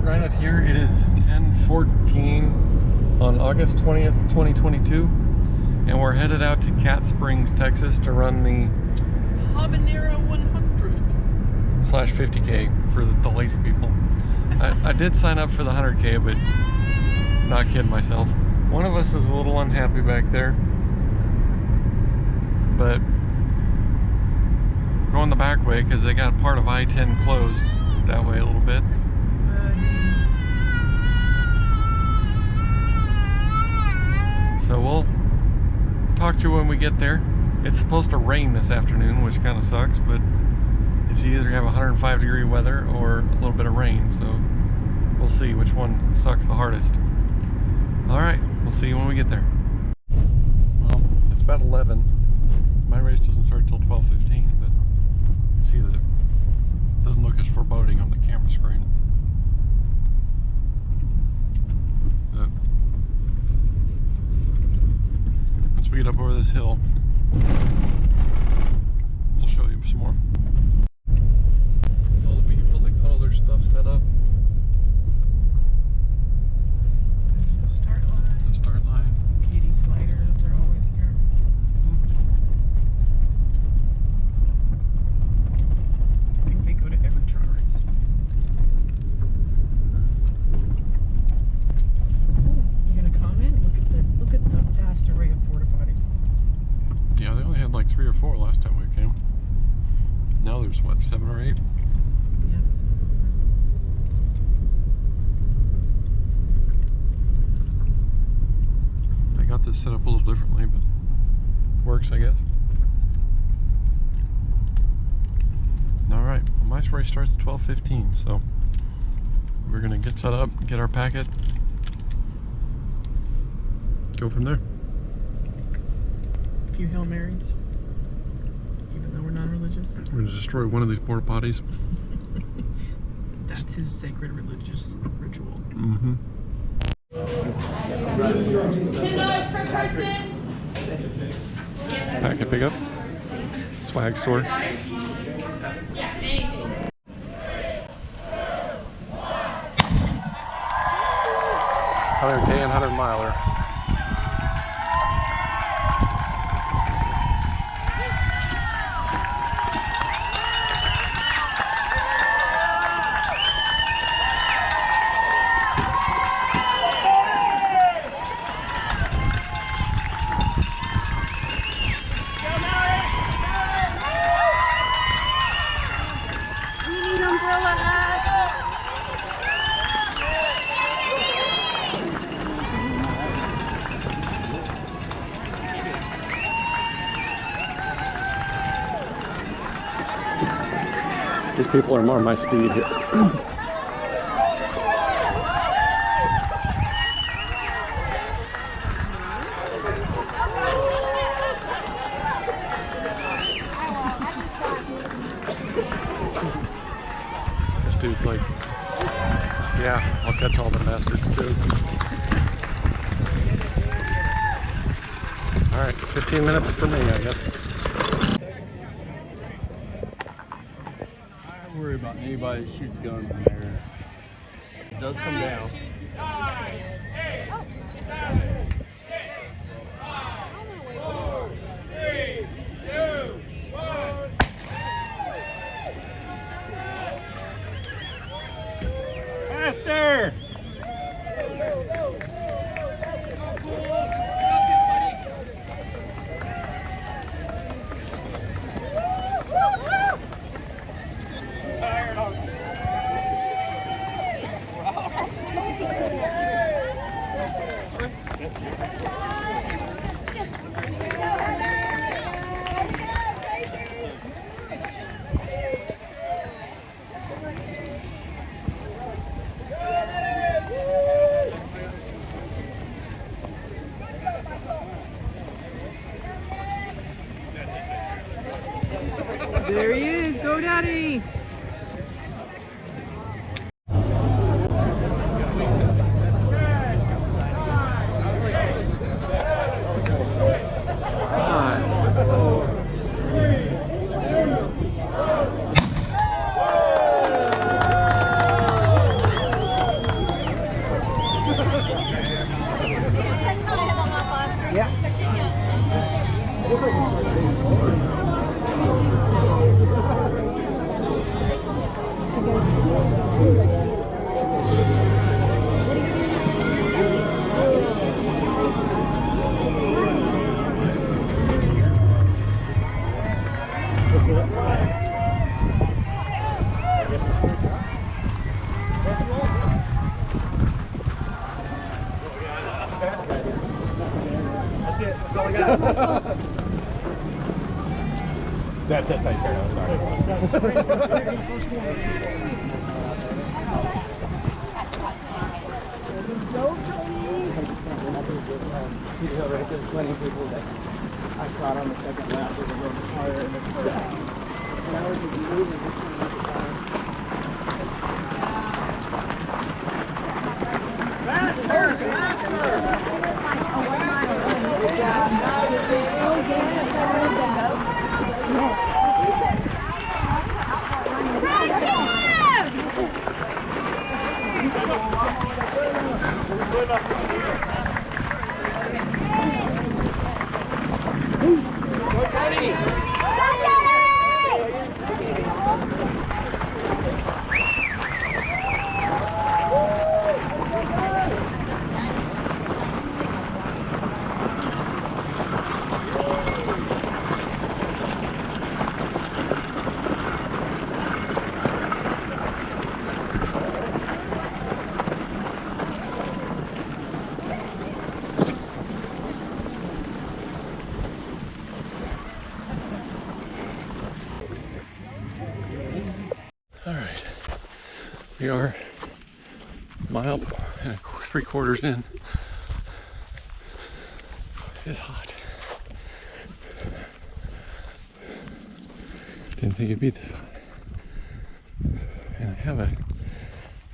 right out here. It is 10:14 on August 20th, 2022, and we're headed out to Cat Springs, Texas to run the Habanero 100/50K for the lazy people. I did sign up for the 100K, but not kidding myself. One of us is a little unhappy back there, but going the back way because they got part of I-10 closed that way a little bit. So we'll talk to you when we get there. It's supposed to rain this afternoon, which kind of sucks, but it's either have 105-degree weather or a little bit of rain, so we'll see which one sucks the hardest. Alright, we'll see you when we get there. Well, it's about 11. My race doesn't start till 12:15, but you see that it doesn't look as foreboding on the camera screen. But once we get up over this hill, we'll show you some more. So the people that got all their stuff set up. The start line. The start line. Katie sliders, they're always here. I think they go to every TROT race. You gonna comment? Look at the vast array of porta potties. Yeah, they only had like 3 or 4 last time we came. Now there's what, 7 or 8? Yep. They got this set up a little differently, but works, I guess. Alright, well, my race starts at 12:15, so we're gonna get set up, get our packet, go from there. A few Hail Marys. Even though we're non-religious. We're gonna destroy one of these porta potties. That's his sacred religious ritual. Mm-hmm. $10 per person. It's packet pickup. Swag store. Yeah, anything. 100K and 100 miler. These people are more my speed here. This dude's like, yeah, I'll catch all the bastards soon. Alright, 15 minutes for me, I guess. Worry about anybody that shoots guns in there. It does come down. Faster! That's how you turn out, sorry. There's plenty of people that I caught on the second lap with a little harder in the first. And I was just moving this one at the time. All right, we are a mile and 3/4 in. It's hot. Didn't think it'd be this hot. And I have a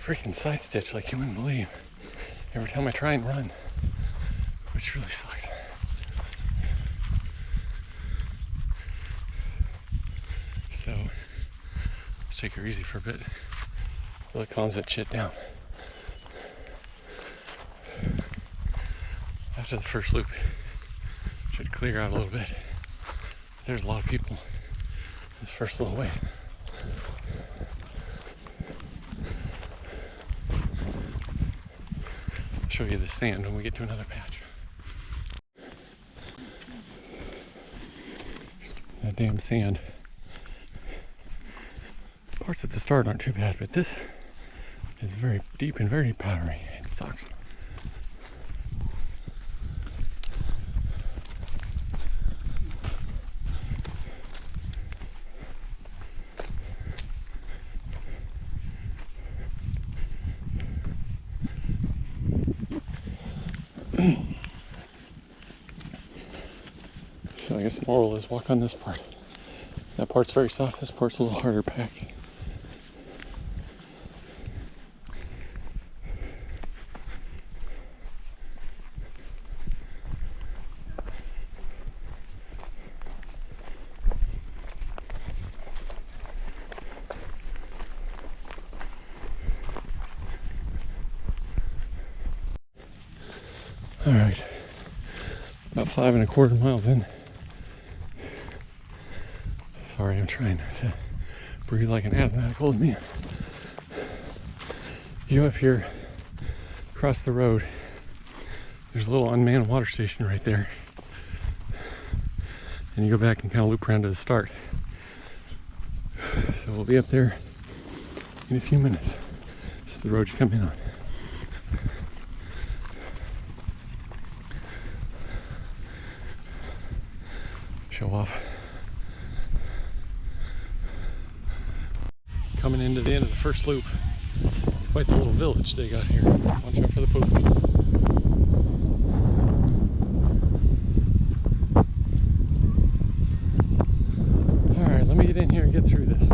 freaking side stitch like you wouldn't believe every time I try and run, which really sucks. So let's take her easy for a bit. Really calms that shit down. After the first loop, should clear out a little bit. There's a lot of people this first little ways. I'll show you the sand when we get to another patch. That damn sand. Parts at the start aren't too bad, but this is very deep and very powdery. It sucks. So I guess the moral is walk on this part. That part's very soft, this part's a little harder packed. All right, about 5 1/4 miles in. Sorry, I'm trying not to breathe like an asthmatic old man. You up here, across the road, there's a little unmanned water station right there. And you go back and kind of loop around to the start. So we'll be up there in a few minutes. This is the road you come in on. Show off. Coming into the end of the first loop. It's quite the little village they got here. Watch out for the poop. Alright, let me get in here and get through this.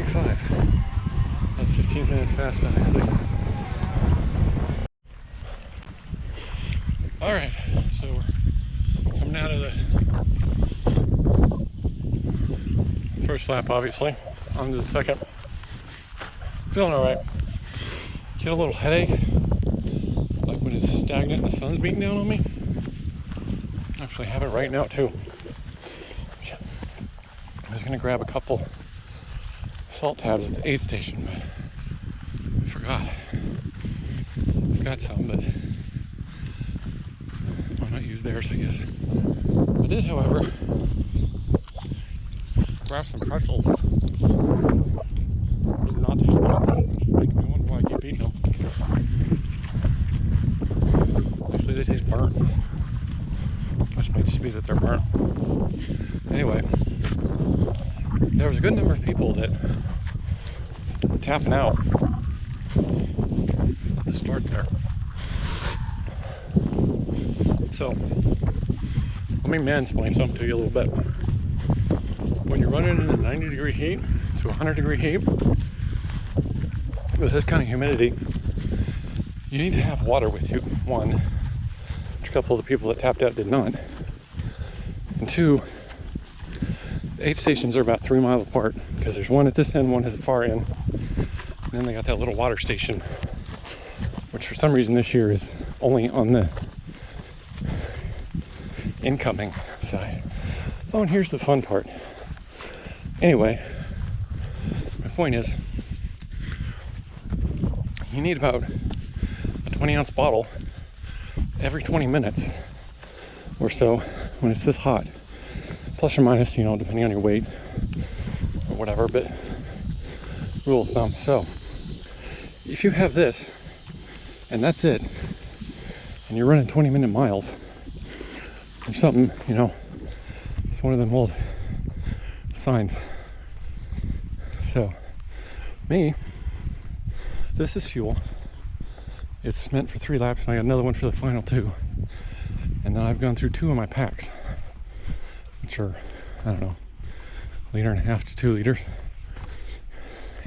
1:45. That's 15 minutes fast, obviously. Alright, so we're coming out of the first lap, obviously, onto the second. Feeling alright. Get a little headache, like when it's stagnant and the sun's beating down on me. Actually have it right now too. I was gonna grab a couple salt tabs at the aid station, but I forgot. I've got some, but why not use theirs, I guess. I did, however, grab some pretzels. They did not taste good. It's making me wonder why I keep eating them. Actually, they taste burnt. Which may just be that they're burnt. Anyway, there was a good number of people that were tapping out at the start there. So, let me mansplain something to you a little bit. When you're running in a 90-degree heat to 100-degree heat, with this kind of humidity, you need to have water with you. One, which a couple of the people that tapped out did not. And two, the aid stations are about 3 miles apart, because there's one at this end, one at the far end. And then they got that little water station, which for some reason this year is only on the incoming side. Oh, and here's the fun part. Anyway, my point is, you need about a 20-ounce bottle every 20 minutes or so when it's this hot. Plus or minus, you know, depending on your weight or whatever, but rule of thumb. So, if you have this, and that's it, and you're running 20-minute miles or something, you know, it's one of them old signs. So, me, this is fuel. It's meant for 3 laps, and I got another one for the final 2. And then I've gone through 2 of my packs, which are, I don't know, 1.5 liters to 2 liters.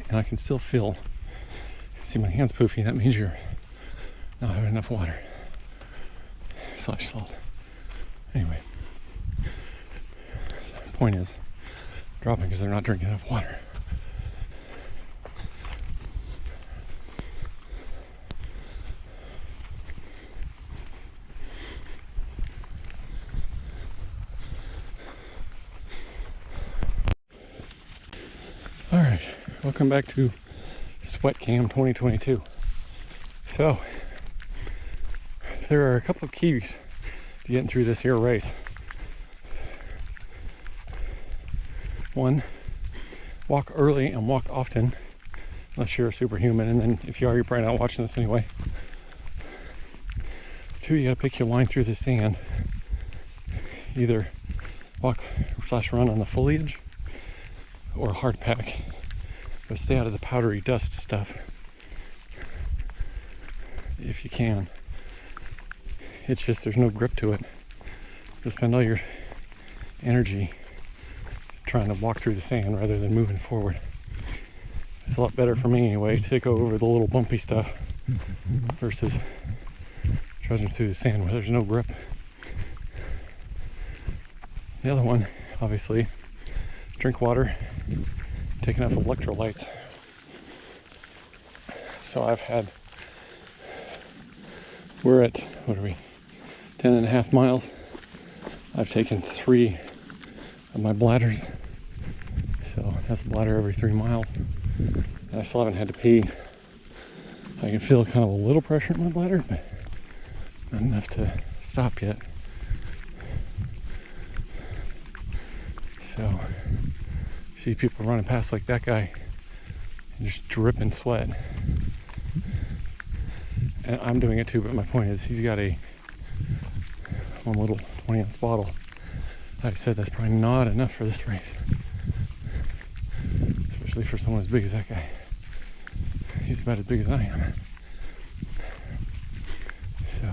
And I can still feel, see my hands poofy, that means you're not having enough water. / salt. Anyway, so the point is, dropping because they're not drinking enough water. Alright, welcome back to Sweat Cam 2022. So, there are a couple of keys to getting through this here race. One, walk early and walk often, unless you're a superhuman, and then if you are, you're probably not watching this anyway. 2, you gotta pick your line through the sand. Either walk / run on the foliage or a hard pack, but stay out of the powdery dust stuff if you can. It's just there's no grip to it. You'll spend all your energy trying to walk through the sand rather than moving forward. It's a lot better for me anyway to go over the little bumpy stuff versus trudging through the sand where there's no grip. The other one, obviously, drink water, take enough electrolytes. So we're at, what are we, 10.5 miles. I've taken 3 of my bladders. So that's a bladder every 3 miles. And I still haven't had to pee. I can feel kind of a little pressure in my bladder, but not enough to stop yet. So, see people running past like that guy and just dripping sweat. And I'm doing it too, but my point is he's got one little 20-ounce bottle. Like I said, that's probably not enough for this race. Especially for someone as big as that guy. He's about as big as I am. So,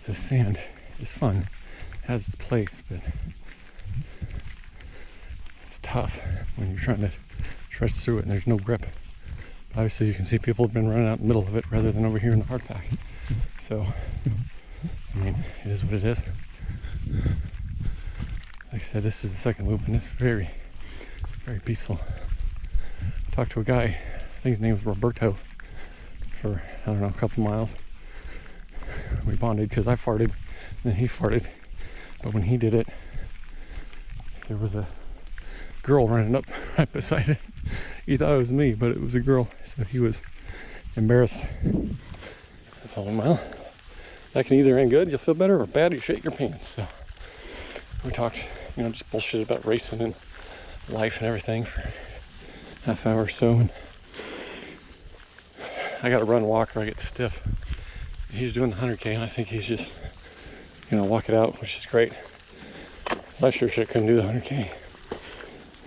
the sand is fun, has its place, but it's tough when you're trying to stretched through it and there's no grip. Obviously you can see people have been running out in the middle of it rather than over here in the hard pack. So, I mean, it is what it is. Like I said, this is the second loop and it's very, very peaceful. I talked to a guy, I think his name was Roberto, for, I don't know, a couple miles. We bonded because I farted and then he farted. But when he did it, there was a girl running up right beside it. He thought it was me, but it was a girl. So he was embarrassed. I told him, well, that can either end good, you'll feel better, or bad, you shit your pants. So we talked, you know, just bullshit about racing and life and everything for half hour or so. And I got to run, walk, or I get stiff. He's doing the 100K, and I think he's just, you know, walk it out, which is great. So I sure shit couldn't do the 100K.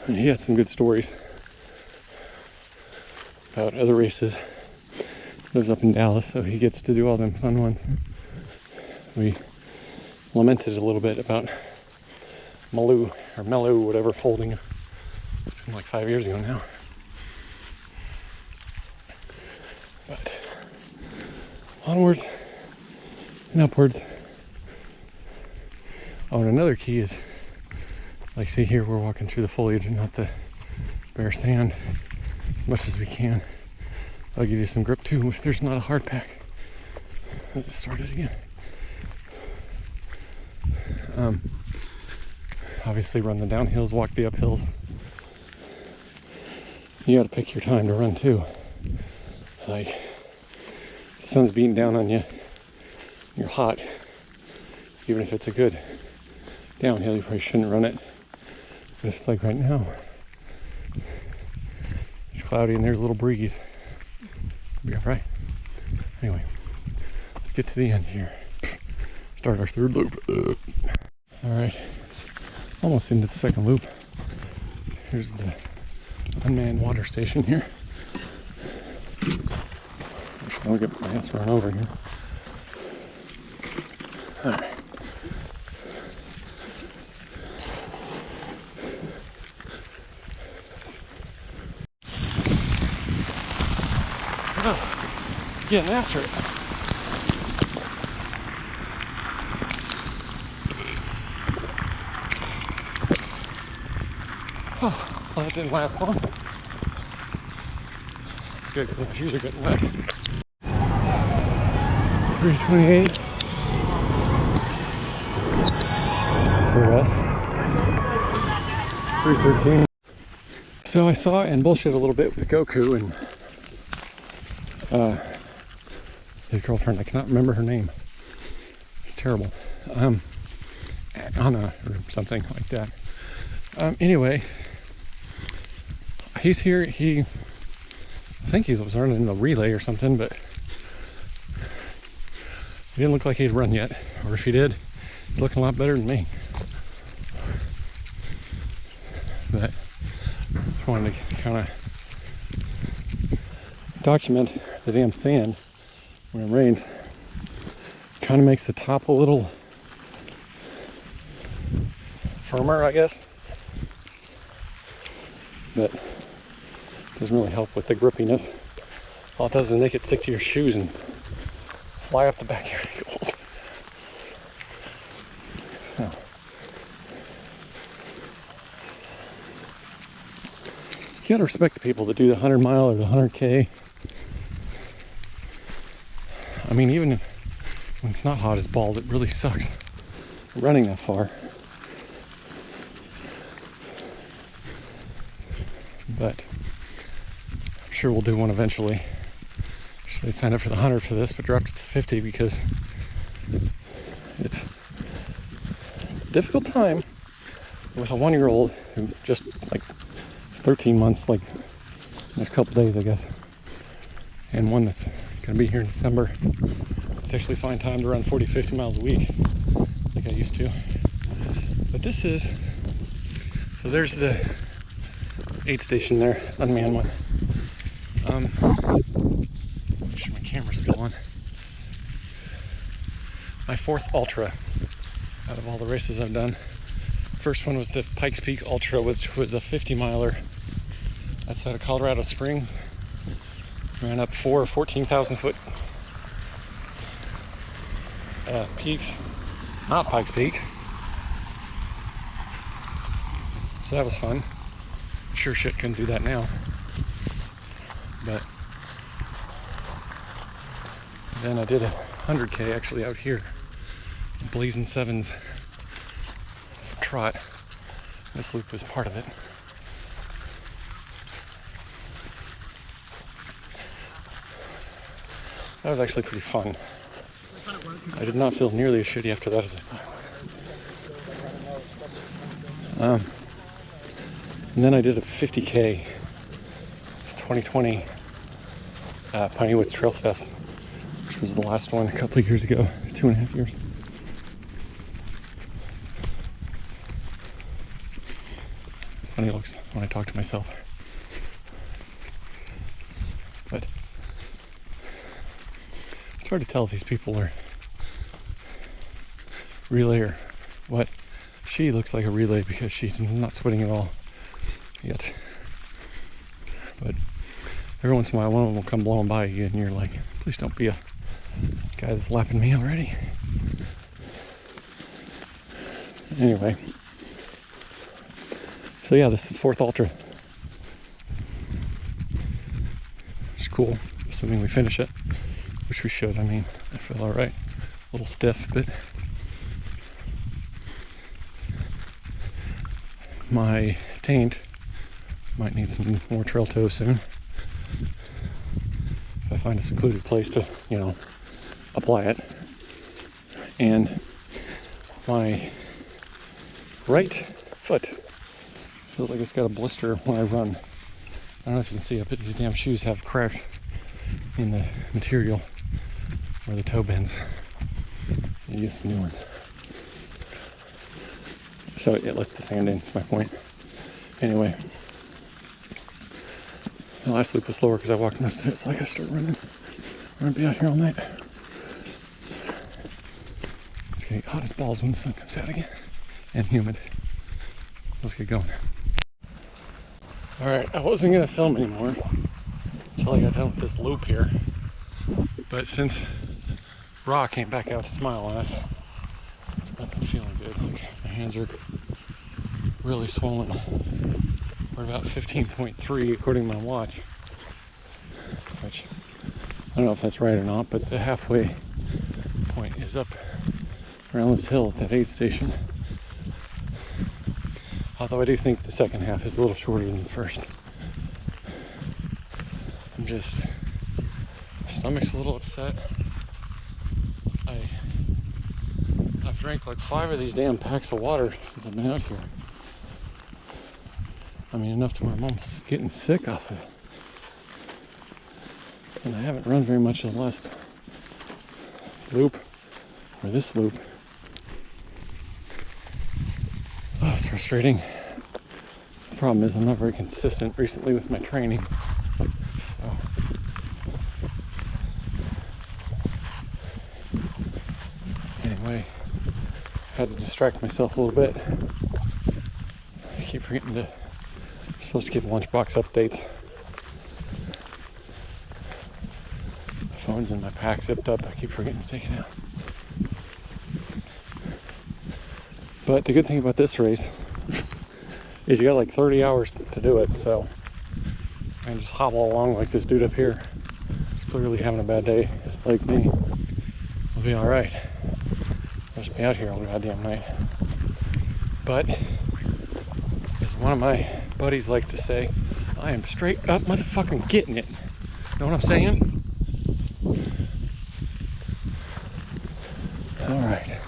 And he had some good stories about other races. He lives up in Dallas, so he gets to do all them fun ones. We lamented a little bit about Mello, whatever, folding. It's been like 5 years ago now. But onwards and upwards. Oh, and another key is, like, see here, we're walking through the foliage and not the bare sand as much as we can. That'll give you some grip too if there's not a hard pack. Let's start it again. Obviously run the downhills, walk the uphills. You gotta pick your time to run too. Like, the sun's beating down on you, you're hot. Even if it's a good downhill, you probably shouldn't run it. But it's like right now, it's cloudy and there's a little breeze. Be all right. Anyway, let's get to the end here. Start our third loop. All right, almost into the second loop. Here's the unmanned water station here. Actually, I'll get my ass run over here. All right. Oh, getting after it. Oh, well, that didn't last long. It's good because my shoes are getting wet. 328. For what? 313. So I saw and bullshit a little bit with Goku and his girlfriend. I cannot remember her name. It's terrible. Anna or something like that. Anyway, he's here. I think he was running a relay or something, but he didn't look like he'd run yet. Or if he did, he's looking a lot better than me. But I wanted to kind of document the damn sand when it rains. Kind of makes the top a little firmer, I guess. But doesn't really help with the grippiness. All it does is make it stick to your shoes and fly up the back of your ankles. So you gotta respect the people that do the 100 mile or the 100K. I mean, even when it's not hot as balls, it really sucks running that far. But I'm sure we'll do one eventually. Actually, I signed up for the 100 for this, but dropped it to 50 because it's a difficult time with a 1-year-old who just, like, is 13 months, like, in a couple days, I guess. And one that's gonna be here in December to actually find time to run 40, 50 miles a week like I used to. But this is, so there's the aid station there, unmanned one. Make sure my camera's still on. My 4th ultra out of all the races I've done. First one was the Pikes Peak Ultra, which was a 50 miler. outside of Colorado Springs. Ran up 14,000 foot peaks, not Pikes Peak. So that was fun. Sure shit couldn't do that now. But then I did a 100K actually out here, Blazing Sevens trot. This loop was part of it. That was actually pretty fun. I did not feel nearly as shitty after that as I thought. And then I did a 50K 2020 Piney Woods Trail Fest, which was the last one a couple of years ago, 2.5 years. Funny looks when I talk to myself. But it's hard to tell if these people are relay or what. She looks like a relay because she's not sweating at all yet. But every once in a while, one of them will come blowing by you and you're like, please don't be a guy that's lapping me already. Anyway. So yeah, this is the 4th Ultra. It's cool, assuming we finish it, which we should. I mean, I feel alright. A little stiff, but my taint might need some more trail toes soon. If I find a secluded place to, you know, apply it. And my right foot feels like it's got a blister when I run. I don't know if you can see it, but these damn shoes have cracks in the material where the toe bends. I use some new ones. So it lets the sand in, that's my point. Anyway, the last loop was slower because I walked most of it, so I gotta start running. I'm gonna be out here all night. It's gonna get hot as balls when the sun comes out again, and humid. Let's get going. Alright, I wasn't gonna film anymore until I got done with this loop here. But since Raw came back out to smile on us, I've been feeling good. Like, my hands are really swollen. We're about 15.3 according to my watch. Which, I don't know if that's right or not, but the halfway point is up around this hill at that aid station. Although I do think the second half is a little shorter than the first. I'm just, my stomach's a little upset. I've drank like 5 of these damn packs of water since I've been out here. I mean, enough to where I'm almost getting sick off of it. And I haven't run very much in the last loop, or this loop. Oh, it's frustrating. The problem is I'm not very consistent recently with my training. So anyway, I had to distract myself a little bit. I keep forgetting to, I'm supposed to give lunchbox updates. My phone's in my pack zipped up. I keep forgetting to take it out. But the good thing about this race is you got like 30 hours to do it, so I can just hobble along like this dude up here. He's clearly having a bad day, just like me. I'll be alright. I'll just be out here all the goddamn night. But, as one of my buddies like to say, I am straight up motherfucking getting it. Know what I'm saying? Alright.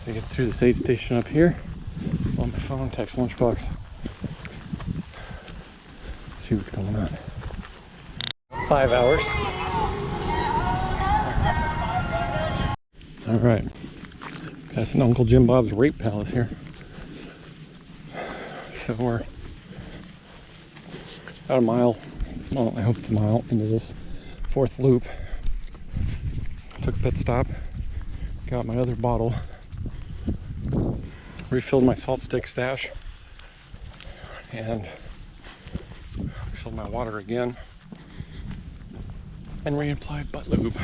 I get through this aid station up here on my phone, text lunchbox. See what's going on. 5 hours. Alright. Passing Uncle Jim Bob's Rape Palace here. So we're about a mile, well, I hope it's a mile into this 4th loop. Took a pit stop, got my other bottle, refilled my salt stick stash, and looks refilled my water again and reapplied butt lube.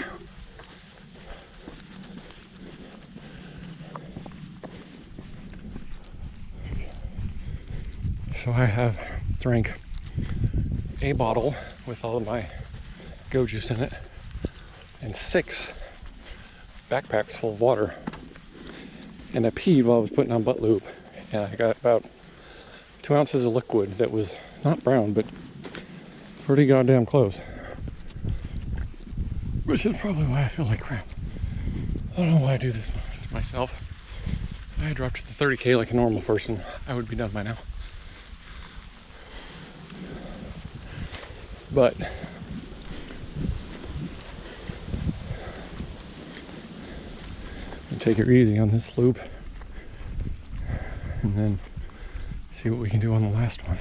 So I have drank a bottle with all of my go juice in it and 6 backpacks full of water. And I peed while I was putting on butt lube, and I got about 2 ounces of liquid that was not brown, but pretty goddamn close. Which is probably why I feel like crap. I don't know why I do this to myself. If I had dropped to the 30K like a normal person, I would be done by now. But take it easy on this loop and then see what we can do on the last one.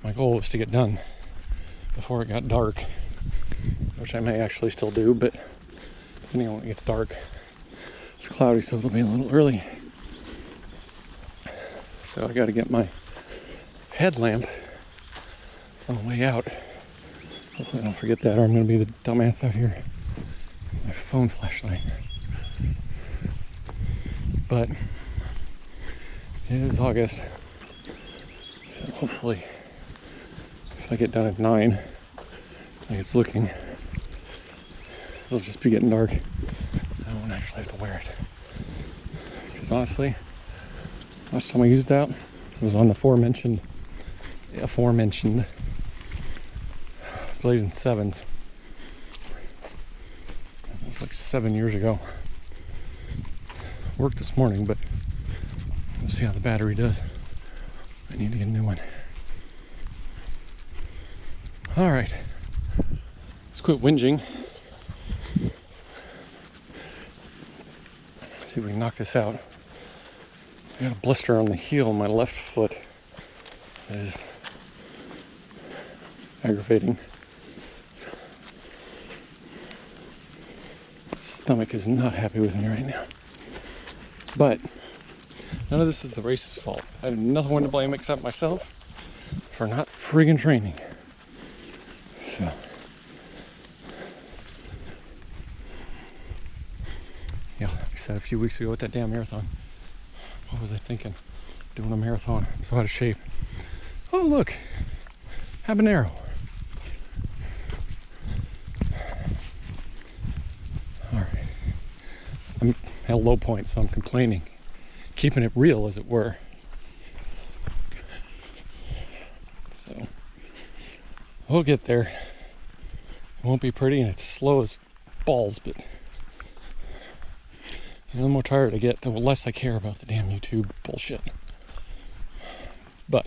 My goal was to get done before it got dark, which I may actually still do, but depending on when it gets dark. It's cloudy, so it'll be a little early. So I got to get my headlamp on the way out. Hopefully I don't forget that, or I'm going to be the dumbass out here. My phone flashlight. But it is August. So hopefully, if I get done at 9, like it's looking, it'll just be getting dark. I won't actually have to wear it. Because honestly, last time I used that was on the aforementioned Blazing 7s. It was like 7 years ago. Worked this morning, but we'll see how the battery does. I need to get a new one. All right, let's quit whinging. See if we can knock this out. I got a blister on the heel of my left foot that is aggravating. Stomach is not happy with me right now. But none of this is the race's fault. I have nothing to blame except myself for not friggin' training. So yeah, like I said a few weeks ago with that damn marathon. What was I thinking? Doing a marathon. I'm so out of shape. Oh look, Habanero. I'm at a low point, so I'm complaining. Keeping it real, as it were. So, we'll get there. It won't be pretty, and it's slow as balls, but the more tired I get, the less I care about the damn YouTube bullshit. But,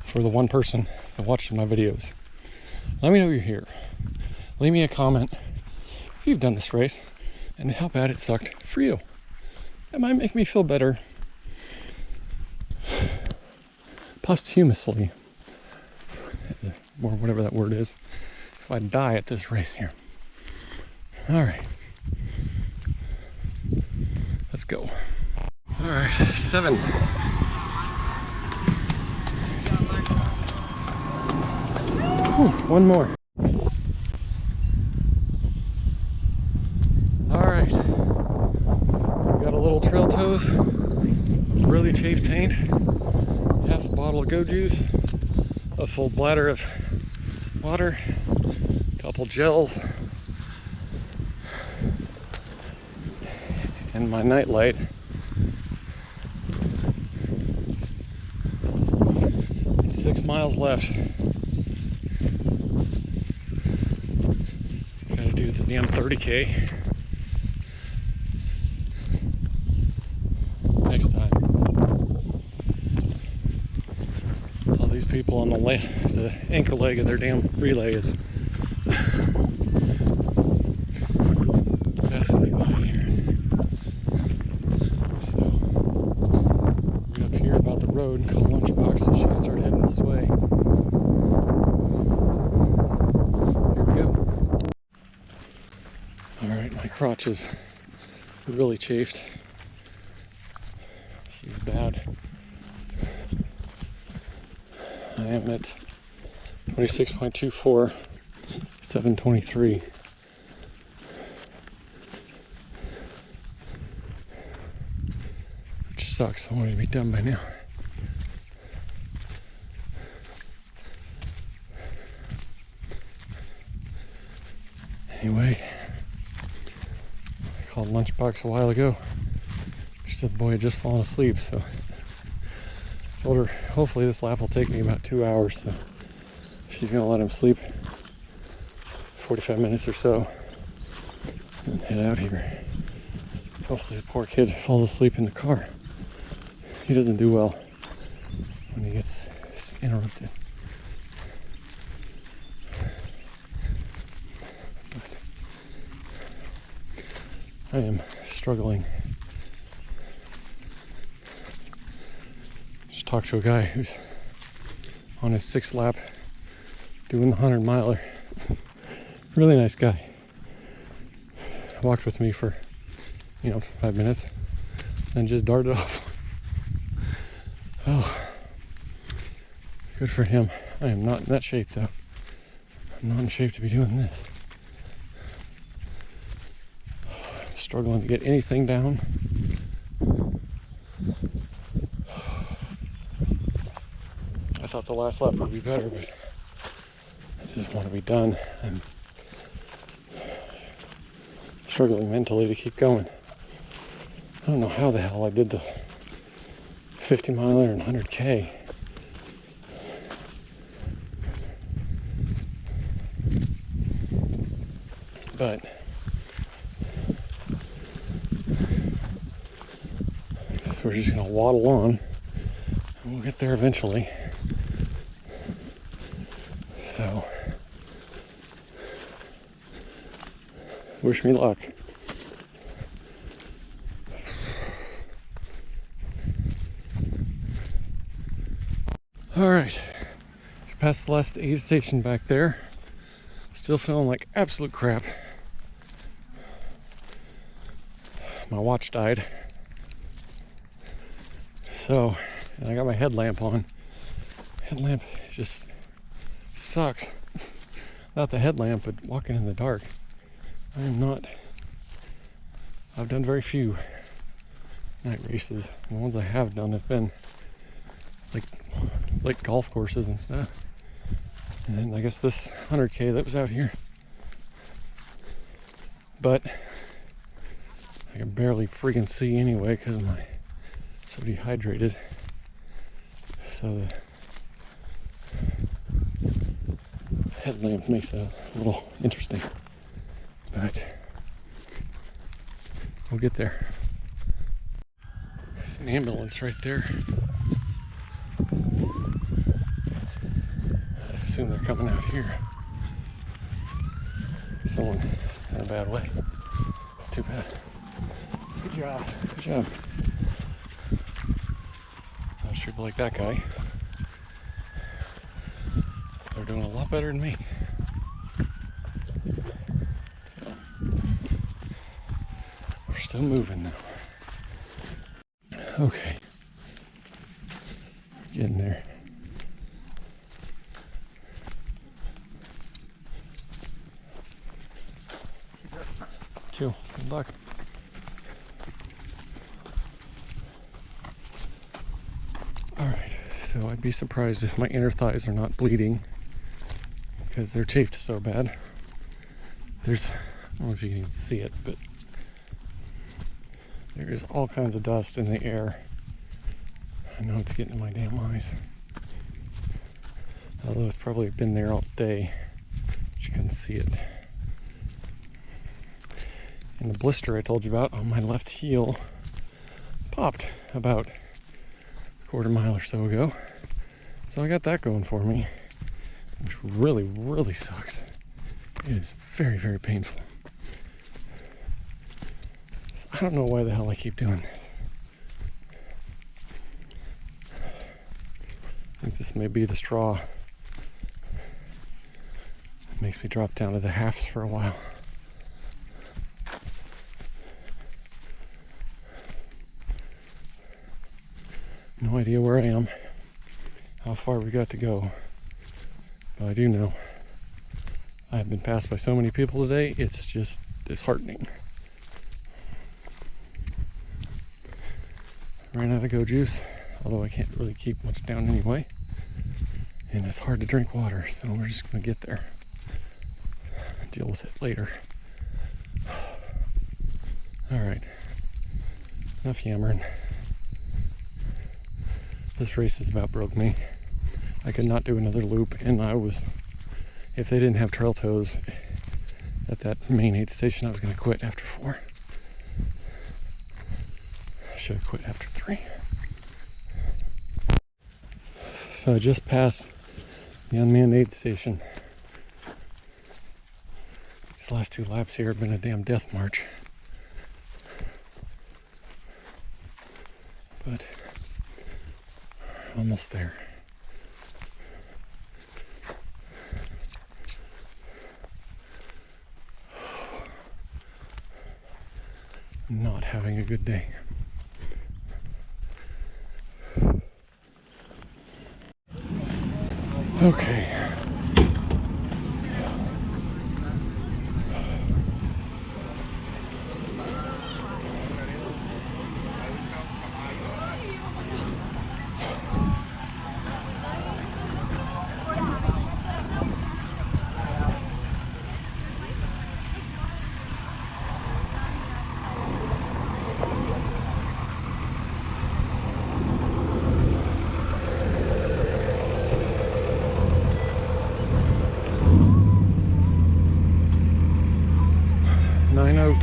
for the one person that watches my videos, let me know you're here. Leave me a comment if you've done this race and how bad it sucked for you. That might make me feel better posthumously, or whatever that word is, if I die at this race here. All right, let's go. All right, 7. Whew, one more. Trail toes, really chafed taint, half a bottle of go juice, a full bladder of water, a couple gels, and my night light. It's 6 miles left. Gotta do the damn 30K. Next time. All these people on the anchor leg of their damn relay is passing me by here. So we're up here about the road and call Lunchbox so she can start heading this way. Here we go. Alright, my crotch is really chafed. This is bad. I am at 26.24, 7:23. Which sucks. I wanted to be done by now. Anyway, I called Lunchbox a while ago. She said the boy had just fallen asleep, so I told her hopefully this lap will take me about 2 hours, so she's gonna let him sleep 45 minutes or so and head out here. Hopefully the poor kid falls asleep in the car. He doesn't do well when he gets interrupted. I am struggling. Just talked to a guy who's on his 6th lap doing the 100-miler. Really nice guy. Walked with me for, 5 minutes and just darted off. Oh, good for him. I am not in that shape though. I'm not in shape to be doing this. Struggling to get anything down. I thought the last lap would be better, but I just want to be done. I'm struggling mentally to keep going. I don't know how the hell I did the 50-miler and 100K. But we're just gonna waddle on and we'll get there eventually. So wish me luck. All right, past the last aid station back there. Still feeling like absolute crap. My watch died. So, and I got my headlamp on. Headlamp just sucks. Not the headlamp, but walking in the dark. I am not. I've done very few night races. The ones I have done have been like golf courses and stuff. And then I guess this 100K that was out here. But I can barely freaking see anyway because I'm so dehydrated. So the headlamp makes it a little interesting. But we'll get there. There's an ambulance right there. I assume they're coming out here. Someone in a bad way. It's too bad. Good job. Good job. Most people like that guy. They're doing a lot better than me. So, we're still moving now. Okay. Getting there. Good luck. Alright, so I'd be surprised if my inner thighs are not bleeding because they're chafed so bad. I don't know if you can even see it, but there is all kinds of dust in the air. I know it's getting in my damn eyes. Although it's probably been there all day, but you couldn't see it. And the blister I told you about on my left heel popped about a quarter mile or so ago. So I got that going for me, which really, really sucks. It is very, very painful. So I don't know why the hell I keep doing this. I think this may be the straw that makes me drop down to the halves for a while. No idea where I am. how far we got to go. But I do know I have been passed by so many people today, it's just disheartening. Ran out of go juice, although I can't really keep much down anyway. And it's hard to drink water, so we're just gonna get there. Deal with it later. Alright, enough yammering. This race has about broke me. I could not do another loop, and if they didn't have trail toes at that main aid station, I was gonna quit after 4. I should have quit after 3. So I just passed the unmanned aid station. These last 2 laps here have been a damn death march. But almost there. Not having a good day. Okay.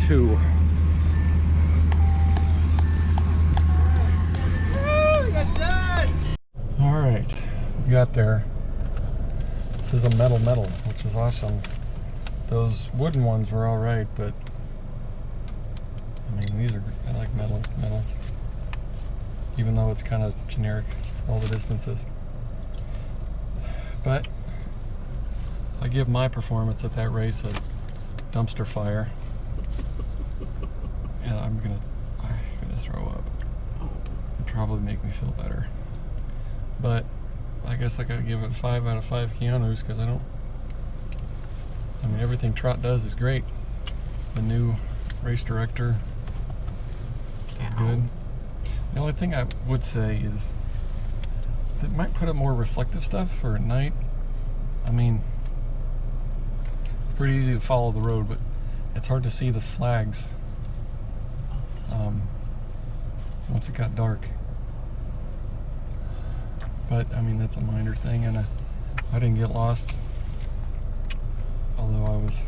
Two. All right, we got there. This is a metal, which is awesome. Those wooden ones were all right, but I mean, I like metals, even though it's kind of generic, all the distances. But I give my performance at that race a dumpster fire. And I'm gonna throw up. It'd probably make me feel better. But I guess I gotta give it 5 out of 5 Keanu's, because I mean, everything TROT does is great. The new race director did good. The only thing I would say is they might put up more reflective stuff for at night. I mean, pretty easy to follow the road, but it's hard to see the flags once it got dark. But I mean, that's a minor thing, and I didn't get lost, although if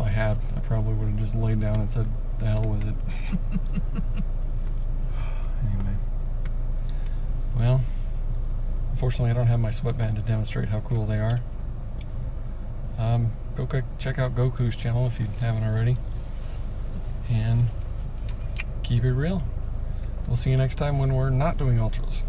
I had, I probably would have just laid down and said the hell with it. Anyway, well, unfortunately I don't have my sweatband to demonstrate how cool they are. Go check out Goku's channel if you haven't already, and keep it real. We'll see you next time when we're not doing ultras.